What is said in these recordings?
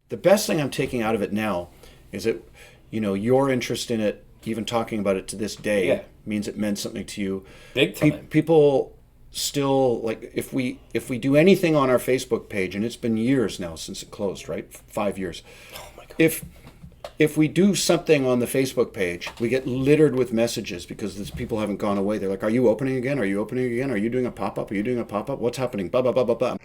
the best thing I'm taking out of it now is that, your interest in it, even talking about it to this day, means it meant something to you. Big time. People still, like, if we do anything on our Facebook page, and it's been years now since it closed, right? 5 years. Oh my God. If we do something on the Facebook page, we get littered with messages because these people haven't gone away. They're like, "Are you opening again? Are you opening again? Are you doing a pop-up? Are you doing a pop-up? What's happening? Blah, blah, blah, blah, blah."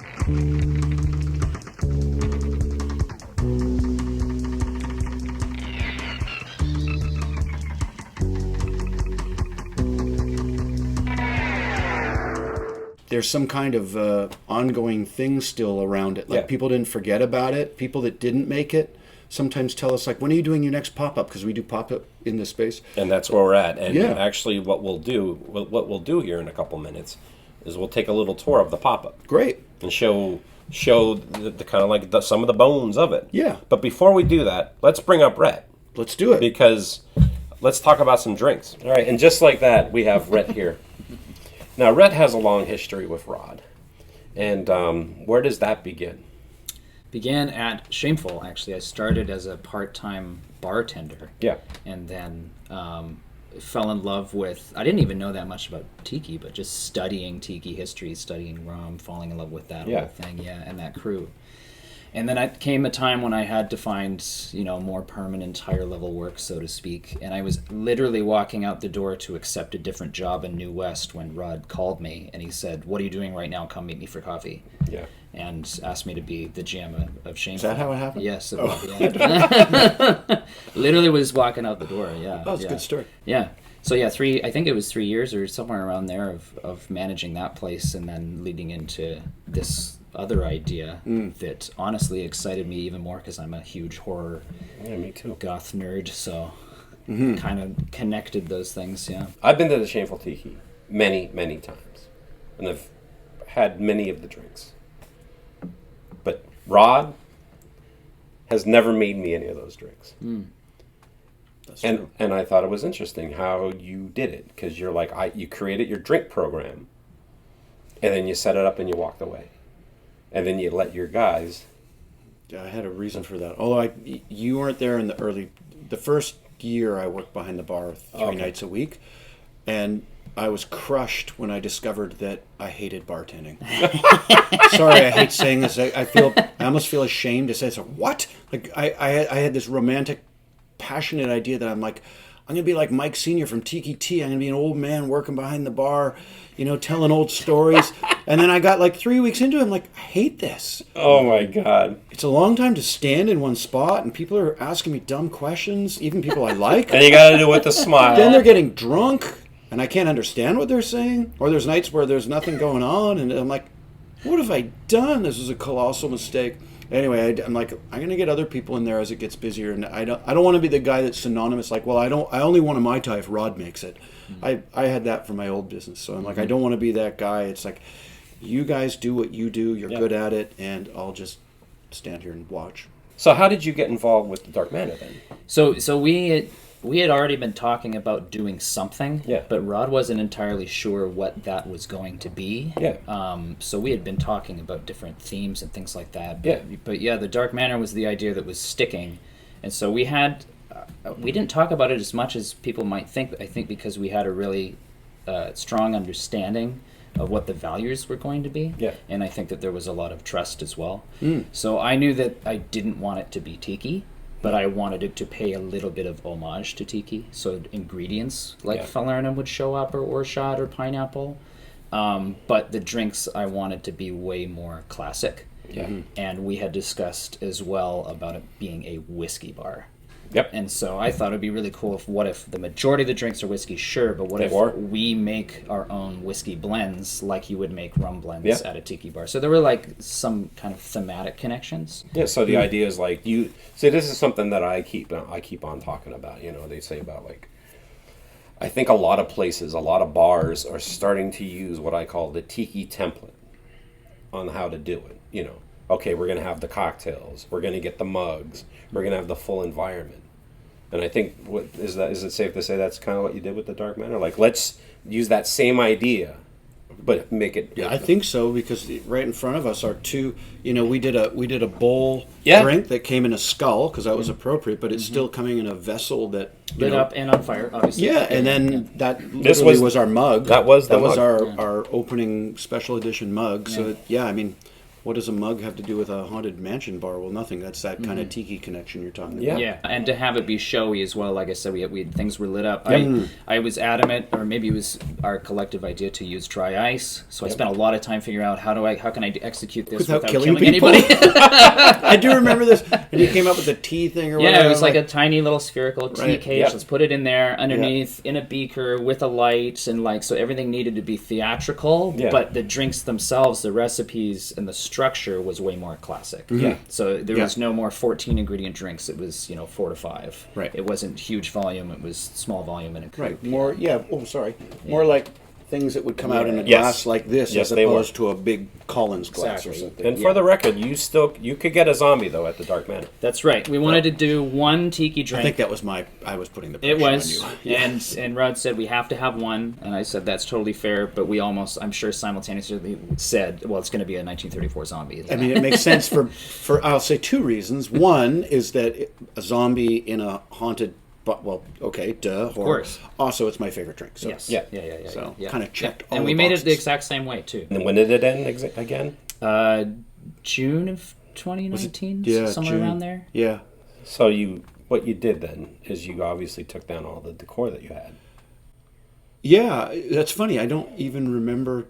There's some kind of ongoing thing still around it. Like, people didn't forget about it. People that didn't make it sometimes tell us, like, "When are you doing your next pop-up?" Because we do pop-up in this space. And that's where we're at. And actually what we'll do here in a couple minutes is we'll take a little tour of the pop-up. Great. And show the kind of like some of the bones of it. Yeah. But before we do that, let's bring up Rhett. Let's do it. Because let's talk about some drinks. All right, and just like that, we have Rhett here. Now, Rhett has a long history with Rod. And where does that begin? Began at Shameful, actually. I started as a part-time bartender. Yeah. And then fell in love with, I didn't even know that much about Tiki, but just studying Tiki history, studying rum, falling in love with that whole thing, and that crew. And then it came a time when I had to find, more permanent, higher level work, so to speak. And I was literally walking out the door to accept a different job in New West when Rod called me and he said, "What are you doing right now? Come meet me for coffee." Yeah. And asked me to be the GM of Shameful. Is that how it happened? Yes. Yeah. Literally was walking out the door, yeah. Oh, that's a good story. Yeah. So yeah, I think it was 3 years or somewhere around there of managing that place and then leading into this other idea that honestly excited me even more because I'm a huge horror me too. goth nerd, so kind of connected those things, yeah. I've been to the Shameful Tiki many, many times, and I've had many of the drinks. But Rod has never made me any of those drinks. That's true. And I thought it was interesting how you did it, because you're like, you created your drink program, and then you set it up and you walked away. And then you let your guys... Yeah, I had a reason for that. Although you weren't there in the first year I worked behind the bar 3 nights a week, and I was crushed when I discovered that I hated bartending. Sorry, I hate saying this. I almost feel ashamed to say this. What? Like I had this romantic, passionate idea that I'm like, I'm going to be like Mike Sr. from Tiki T. I'm going to be an old man working behind the bar, telling old stories. And then I got like 3 weeks into it. I'm like, I hate this. Oh, my God. It's a long time to stand in one spot, and people are asking me dumb questions, even people I like. And you got to do it with a smile. Then they're getting drunk, and I can't understand what they're saying. Or there's nights where there's nothing going on, and I'm like, what have I done? This is a colossal mistake. Anyway, I'm like, I'm going to get other people in there as it gets busier, and I don't want to be the guy that's synonymous. Like, well, I only want a Mai-Tai if Rod makes it. I had that for my old business, so I'm like, I don't want to be that guy. It's like, you guys do what you do. You're good at it, and I'll just stand here and watch. So how did you get involved with the Dark Manor then? So we had already been talking about doing something, but Rod wasn't entirely sure what that was going to be. Yeah. So we had been talking about different themes and things like that. But the Dark Manor was the idea that was sticking, and so we didn't talk about it as much as people might think. I think because we had a really strong understanding of what the values were going to be. Yeah. And I think that there was a lot of trust as well. So I knew that I didn't want it to be Tiki, but I wanted it to pay a little bit of homage to Tiki. So ingredients like falernum would show up, or orchard or pineapple. But the drinks I wanted to be way more classic. Yeah. And we had discussed as well about it being a whiskey bar. Yep. And so I thought it would be really cool if the majority of the drinks are whiskey, sure, but what if we make our own whiskey blends like you would make rum blends at a tiki bar? So there were like some kind of thematic connections. Yeah, so the idea is like this is something that I keep on talking about. They say about like, I think a lot of places, a lot of bars are starting to use what I call the tiki template on how to do it. Okay, we're going to have the cocktails, we're going to get the mugs, we're going to have the full environment. And I think, is it safe to say that's kind of what you did with the Dark Manor? Like, let's use that same idea but make it. Yeah, I think so, because right in front of us are two. We did a bowl Yeah. drink that came in a skull because that was appropriate, but it's still coming in a vessel that Lit up and on fire, obviously. Yeah, and then that This literally was- was our mug. that was the mug. our opening special edition mug. So yeah, I mean, what does a mug have to do with a haunted mansion bar? Well, nothing. That's that kind of tiki connection you're talking about. Yeah, and to have it be showy as well. Like I said, we things were lit up. I was adamant, or maybe it was our collective idea, to use dry ice. So I spent a lot of time figuring out how can I execute this Without without killing people? anybody. I do remember this. And you came up with a tea thing or whatever. Yeah, it was like a tiny little spherical tea Right, cage. yeah. Let's put it in there underneath in a beaker with a light, and so everything needed to be theatrical. Yeah. But the drinks themselves, the recipes, and the structure was way more classic. Yeah. So there Yeah. was no more 14 ingredient drinks. It was 4 to 5. Right. It wasn't huge volume. It was small volume and a Right. group. More. Yeah. Oh, sorry. More like things that would come out in a Yes. glass like this, Yes, as they were. opposed to a big Collins glass or Exactly. something. And for the record, you could get a zombie though at the Dark Manor. That's right. We wanted to do one tiki drink. I think that was I was putting the pressure It was, on you. and Rod said we have to have one, and I said that's totally fair. But we almost, I'm sure, simultaneously said, well, it's going to be a 1934 zombie. I mean, it makes sense for I'll say two reasons. One is that a zombie in a haunted, well, okay, duh, horror. course. Also, it's my favorite drink. So yes, Yeah. yeah. So, yeah. kinda checked Yeah. all and the we made it boxes. the exact same way too. And when did it end again? June of 2019, yeah, somewhere June. around there. Yeah. So what you did then is you obviously took down all the decor that you had. Yeah, that's funny. I don't even remember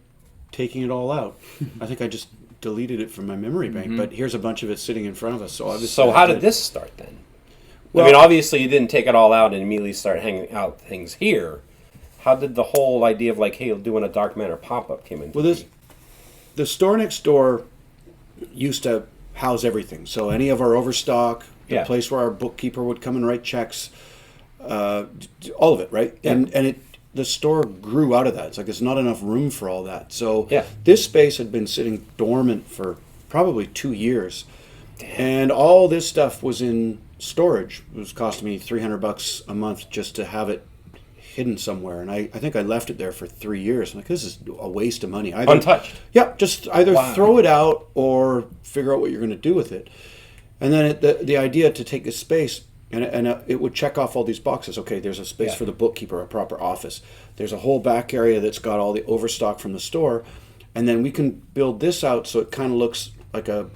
taking it all out. I think I just deleted it from my memory bank. But here's a bunch of it sitting in front of us. So obviously, So how did this start then? Well- I mean, obviously you didn't take it all out and immediately start hanging out things here. How did the whole idea of like, hey, doing a Dark Manor pop-up came into Well, the store next door used to house everything. So any of our overstock, the Yeah. place where our bookkeeper would come and write checks, all of it, right? Yeah. And the store grew out of that. It's like there's not enough room for all that. So Yeah. this space had been sitting dormant for probably 2 years. And all this stuff was in storage. It was costing me $300 a month just to have it hidden somewhere. And I think I left it there for 3 years. I'm like, this is a waste of money. Either, Untouched. Yeah, just either Wow. throw it out or figure out what you're going to do with it. And then the idea to take this space, and it would check off all these boxes. Okay, there's a space Yeah. for the bookkeeper, a proper office. There's a whole back area that's got all the overstock from the store. And then we can build this out so it kind of looks like a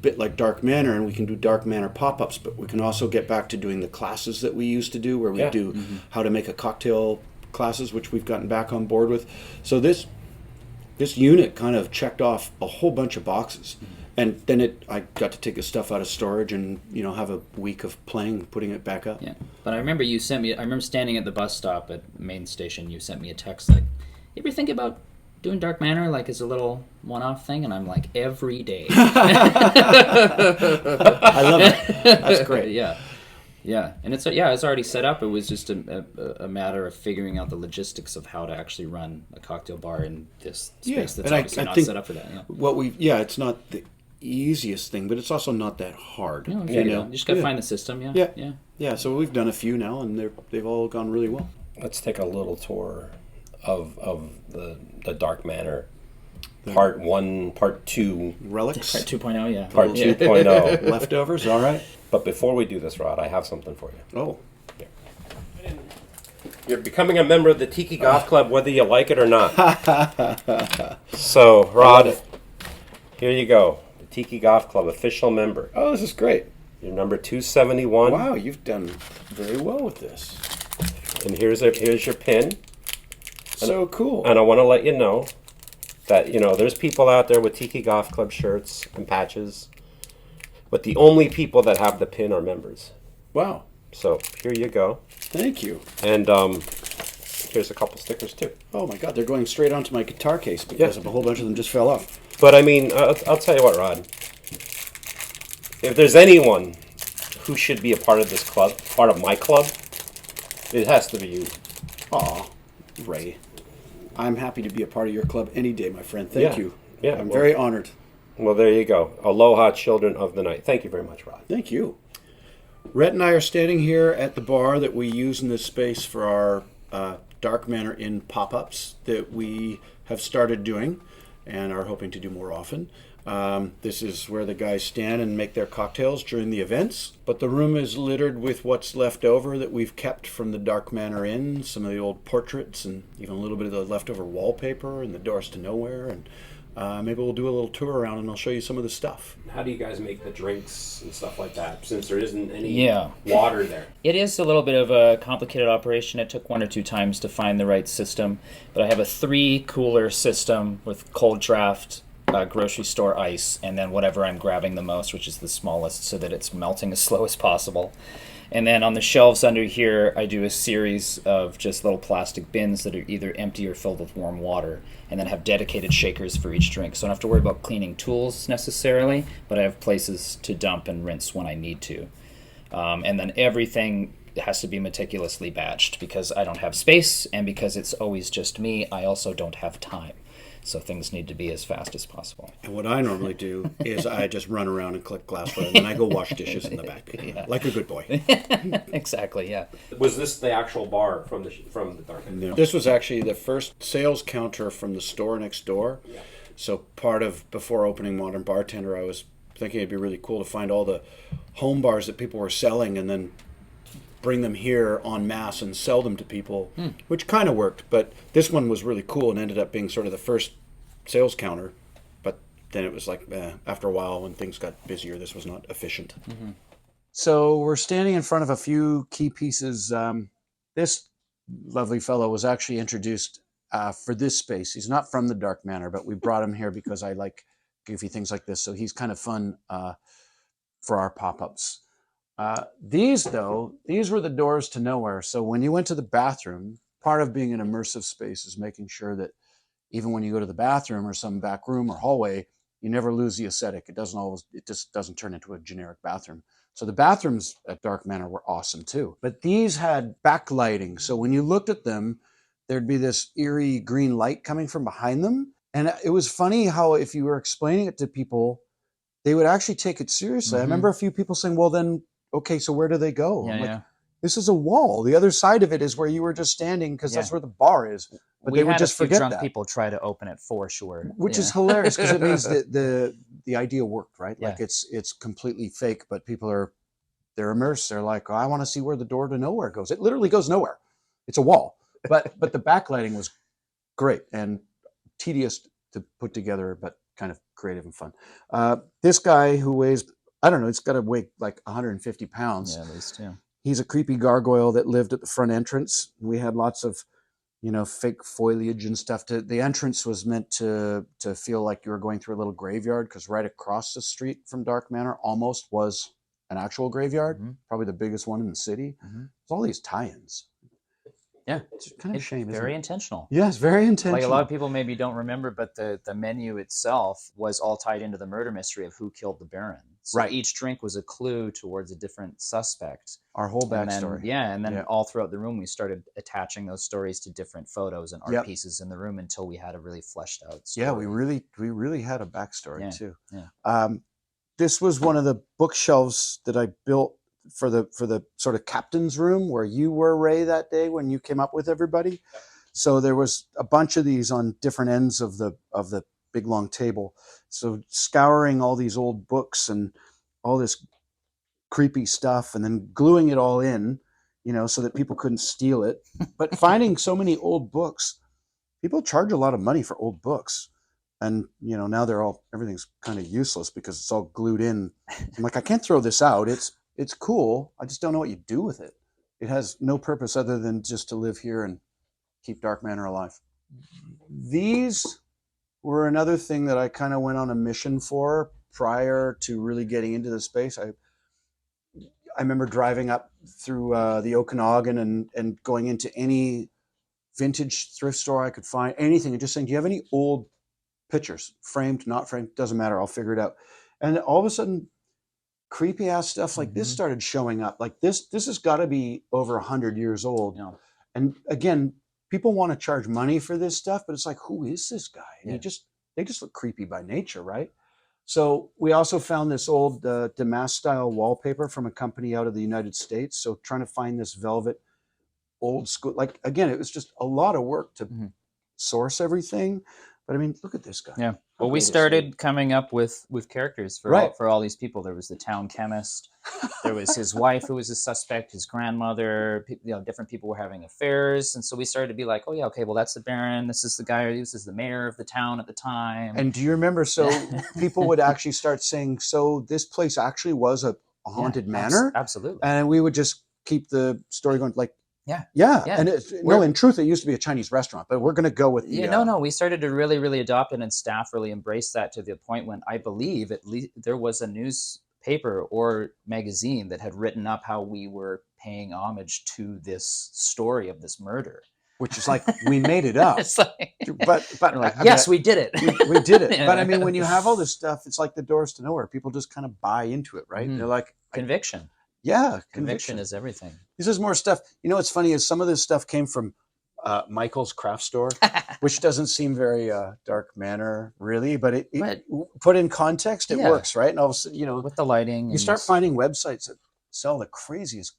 bit like Dark Manor, and we can do Dark Manor pop-ups, but we can also get back to doing the classes that we used to do, where we Yeah. do how to make a cocktail classes, which we've gotten back on board with. So this unit kind of checked off a whole bunch of boxes. And then I got to take the stuff out of storage and have a week of playing, putting it back up. Yeah, but I remember you sent me. I remember standing at the bus stop at Main Station. You sent me a text like, "You ever think about doing Dark Manor like as a little one-off thing?" And I'm like, every day. I love it. That's great. Yeah, and it's already set up. It was just a matter of figuring out the logistics of how to actually run a cocktail bar in this space that's and obviously I not think set up for that. Yeah. It's not the easiest thing, but it's also not that hard. No, you just got to find the system. Yeah. Yeah. So we've done a few now, and they've all gone really well. Let's take a little tour of the Dark Manor. Part 1, Part 2, Relics, Part 2.0, yeah. Part 2.0. leftovers. All right. But before we do this, Rod, I have something for you. Oh, You're becoming a member of the Tiki Goth Club, whether you like it or not. So, Rod, here you go. The Tiki Goth Club official member. oh, this is great. You're number 271. Wow, you've done very well with this. And here's your pin. So cool. And I want to let you know that, there's people out there with Tiki Goth Club shirts and patches. But the only people that have the pin are members. Wow. So, here you go. Thank you. And here's a couple stickers, too. Oh my God, they're going straight onto my guitar case because Yeah. a whole bunch of them just fell off. But, I mean, I'll tell you what, Rod. If there's anyone who should be a part of this club, part of my club, it has to be you. Aw, Ray. I'm happy to be a part of your club any day, my friend. Thank Yeah. you. Yeah, I'm well- very honored. Well, there you go. Aloha, children of the night. Thank you very much, Rod. Thank you. Rhett and I are standing here at the bar that we use in this space for our Dark Manor Inn pop-ups that we have started doing and are hoping to do more often. This is where the guys stand and make their cocktails during the events. But the room is littered with what's left over that we've kept from the Dark Manor Inn, some of the old portraits, and even a little bit of the leftover wallpaper and the doors to nowhere. And maybe we'll do a little tour around and I'll show you some of the stuff. How do you guys make the drinks and stuff like that, since there isn't any water there? It is a little bit of a complicated operation. It took 1 or 2 times to find the right system. But I have a 3-cooler system with cold draft, grocery store ice, and then whatever I'm grabbing the most, which is the smallest, so that it's melting as slow as possible. And then on the shelves under here, I do a series of just little plastic bins that are either empty or filled with warm water, and then have dedicated shakers for each drink. So I don't have to worry about cleaning tools necessarily, but I have places to dump and rinse when I need to. And then everything has to be meticulously batched because I don't have space, and because it's always just me, I also don't have time. So things need to be as fast as possible. And what I normally do is I just run around and collect glassware, and then I go wash dishes in the back, like a good boy. Exactly, yeah. Was this the actual bar from the Dark Manor? No. This was actually the first sales counter from the store next door. Yeah. So part of, before opening Modern Bartender, I was thinking it'd be really cool to find all the home bars that people were selling and then bring them here en masse and sell them to people, which kind of worked. But this one was really cool and ended up being sort of the first sales counter. But then it was like, after a while, when things got busier, this was not efficient. Mm-hmm. So we're standing in front of a few key pieces. This lovely fellow was actually introduced for this space. He's not from the Dark Manor, but we brought him here because I like goofy things like this. So he's kind of fun for our pop-ups. These were the doors to nowhere. So when you went to the bathroom, part of being an immersive space is making sure that even when you go to the bathroom or some back room or hallway, you never lose the aesthetic. It just doesn't turn into a generic bathroom. So the bathrooms at Dark Manor were awesome too. But these had backlighting. So when you looked at them, there'd be this eerie green light coming from behind them. And it was funny how if you were explaining it to people, they would actually take it seriously. I remember a few people saying, well, then, okay, so where do they go? I'm like, this is a wall. The other side of it is where you were just standing because that's where the bar is. But they would just forget drunk that. People try to open it for sure. Which is hilarious because it means that the idea worked, right? Like it's completely fake, but people they're immersed. They're like, oh, I want to see where the door to nowhere goes. It literally goes nowhere. It's a wall. But the backlighting was great and tedious to put together, but kind of creative and fun. This guy who weighs, I don't know, it's got to weigh like 150 pounds. Yeah, at least, yeah. He's a creepy gargoyle that lived at the front entrance. We had lots of, fake foliage and stuff. The entrance was meant to feel like you were going through a little graveyard because right across the street from Dark Manor almost was an actual graveyard, probably the biggest one in the city. There's all these tie-ins. Yeah, it's kind of a shame. Very intentional. Yeah, it's very intentional. Like a lot of people maybe don't remember, but the menu itself was all tied into the murder mystery of who killed the Baron. So each drink was a clue towards a different suspect. Our whole backstory. And then all throughout the room, we started attaching those stories to different photos and art pieces in the room until we had a really fleshed out story. Yeah, we really had a backstory too. Yeah. This was one of the bookshelves that I built for the sort of captain's room where you were, Ray, that day when you came up with everybody. So there was a bunch of these on different ends of the big long table. So scouring all these old books and all this creepy stuff and then gluing it all in, so that people couldn't steal it. But finding so many old books, people charge a lot of money for old books. And, now everything's kind of useless because it's all glued in. I'm like, I can't throw this out. It's cool. I just don't know what you do with it. It has no purpose other than just to live here and keep Dark Manor alive. These were another thing that I kind of went on a mission for prior to really getting into the space. I remember driving up through the Okanagan and going into any vintage thrift store I could find, anything, and just saying, do you have any old pictures? Framed, not framed, doesn't matter. I'll figure it out. And all of a sudden, creepy ass stuff like this started showing up. Like this has got to be over 100 years old. Yeah. And again, people want to charge money for this stuff, but it's like, who is this guy? And they just look creepy by nature, right? So we also found this old Damask style wallpaper from a company out of the United States. So trying to find this velvet old school, like again, it was just a lot of work to source everything. But I mean, look at this guy. Yeah. How Well, we great is he? started coming up with characters for Right. all these people. There was the town chemist. There was his wife, who was a suspect. His grandmother. Different people were having affairs, and so we started to be like, oh yeah, okay, well that's the Baron. This is the guy. This is the mayor of the town at the time. And do you remember? So people would actually start saying, "So this place actually was a haunted manor." Absolutely. And we would just keep the story going, like, Yeah. yeah. Yeah. And no, in truth, it used to be a Chinese restaurant, but we're going to go with the. No. We started to really, really adopt it, and staff really embraced that to the point when I believe at least there was a newspaper or magazine that had written up how we were paying homage to this story of this murder. Which is like, we made it up. It's like, but like, yes, we did it. We did it. But I mean, when you have all this stuff, it's like the doors to nowhere. People just kind of buy into it, right? Mhm. They're like, Conviction. yeah, Conviction is everything. This is more stuff. You know what's funny is some of this stuff came from Michael's craft store, which doesn't seem very Dark Manor, really, but it put in context, it works, right? And all of a sudden, with the lighting, you start finding websites that sell the craziest,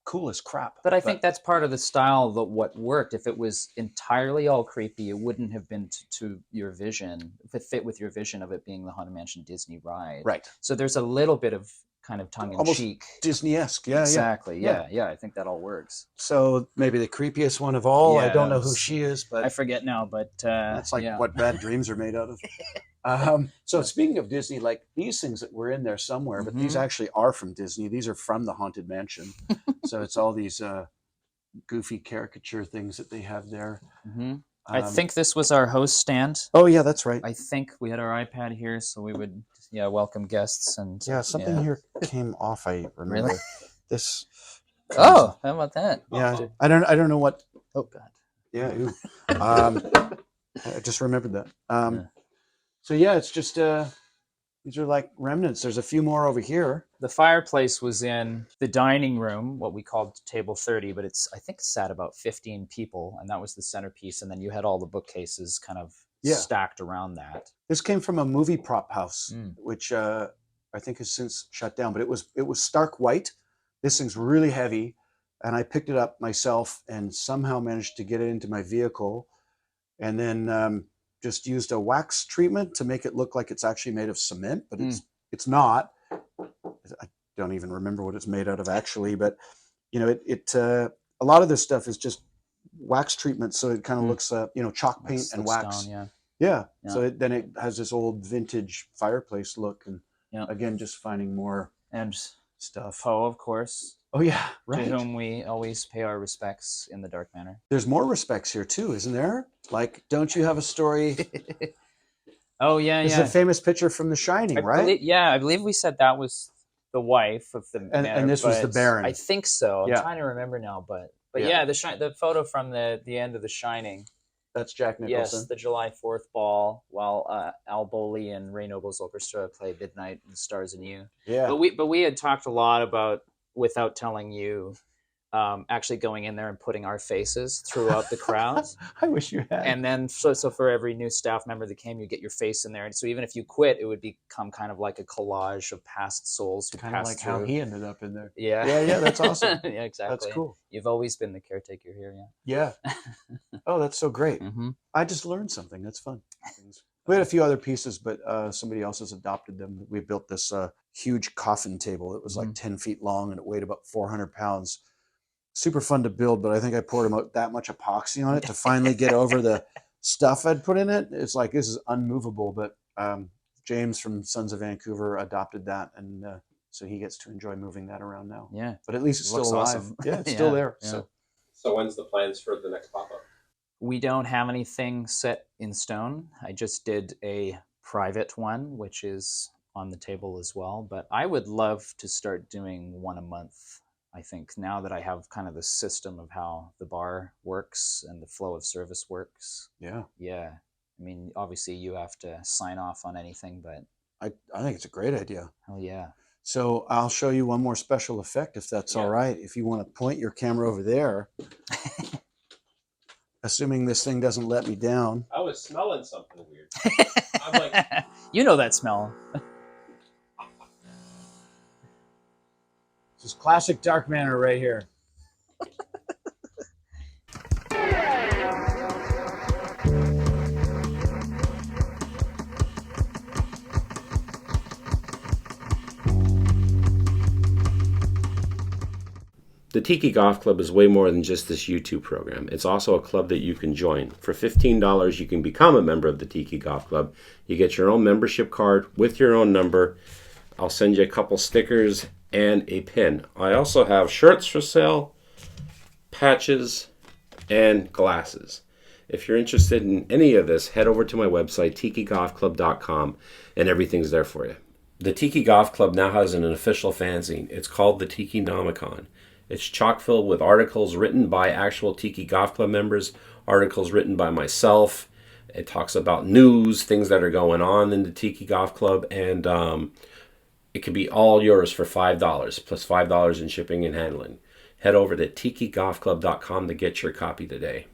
coolest crap. But I think that's part of the style that what worked. If it was entirely all creepy, it wouldn't have been to your vision. If it fit with your vision of it being the Haunted Mansion Disney ride, right? So there's a little bit of kind of tongue-in-cheek, Disney-esque, yeah, exactly, yeah. I think that all works. So maybe the creepiest one of all. Yeah, I don't know who she is, but I forget now. But that's like what bad dreams are made out of. So speaking of Disney, like these things that were in there somewhere, but these actually are from Disney. These are from the Haunted Mansion. So it's all these goofy caricature things that they have there. I think this was our host stand. Oh yeah, that's right. I think we had our iPad here, so we would welcome guests and something here came off. I remember Really? this. Oh, how about that? Yeah, I don't know what. Oh God. Yeah. I just remembered that. So yeah, it's just these are like remnants. There's a few more over here. The fireplace was in the dining room, what we called table 30, but I think sat about 15 people, and that was the centerpiece. And then you had all the bookcases kind of stacked around that. This came from a movie prop house, which I think has since shut down, but it was stark white. This thing's really heavy, and I picked it up myself and somehow managed to get it into my vehicle, and then just used a wax treatment to make it look like it's actually made of cement, but it's not. I don't even remember what it's made out of actually, but a lot of this stuff is just wax treatment, so it kind of looks chalk paint and wax. Stone, yeah. So then it has this old vintage fireplace look, and again, just finding more and stuff. Poe, of course. Oh yeah, right. To whom we always pay our respects in the Dark Manor. There's more respects here too, isn't there? Like, don't you have a story? Oh yeah, It's a famous picture from The Shining, right? I believe we said that was the wife of the and, Manor, and this was the Baron. I think so. I'm trying to remember now, but the photo from the end of The Shining. That's Jack Nicholson. Yes, the July 4th ball, while Al Bowley and Ray Noble's orchestra played Midnight and Stars and You. Yeah. But we had talked a lot about, without telling you, actually going in there and putting our faces throughout the crowds. I wish you had. And then so for every new staff member that came, you get your face in there. And so even if you quit, it would become kind of like a collage of past souls who kind of passed like through. How he ended up in there. Yeah, that's awesome. Yeah, exactly. That's cool. You've always been the caretaker here, yeah. Oh, that's so great. Mm-hmm. I just learned something. That's fun. We had a few other pieces, but somebody else has adopted them. We built this huge coffin table. It was like 10 feet long, and it weighed about 400 pounds. Super fun to build, but I think I poured that much epoxy on it to finally get over the stuff I'd put in it. It's like, this is unmovable, but James from Sons of Vancouver adopted that, and so he gets to enjoy moving that around now. Yeah. But at least it's still alive. Awesome. Yeah, it's still there. Yeah. So when's the plans for the next pop-up? We don't have anything set in stone. I just did a private one, which is on the table as well. But I would love to start doing one a month. I think now that I have kind of the system of how the bar works and the flow of service works. Yeah. Yeah. I mean, obviously you have to sign off on anything, but I think it's a great idea. hell yeah. So I'll show you one more special effect, if that's all right. If you want to point your camera over there, assuming this thing doesn't let me down. I was smelling something weird. I'm like, you know that smell. This is classic Dark Manor right here. The Tiki Goth Club is way more than just this YouTube program. It's also a club that you can join. For $15, you can become a member of the Tiki Goth Club. You get your own membership card with your own number. I'll send you a couple stickers and a pin. I also have shirts for sale, patches, and glasses. If you're interested in any of this, head over to my website, tikigothclub.com, and everything's there for you. The Tiki Goth Club now has an official fanzine. It's called the Tiki Nomicon. It's chock filled with articles written by actual Tiki Goth Club members, articles written by myself. It talks about news, things that are going on in the Tiki Goth Club, and it can be all yours for $5, plus $5 in shipping and handling. Head over to tikigothclub.com to get your copy today.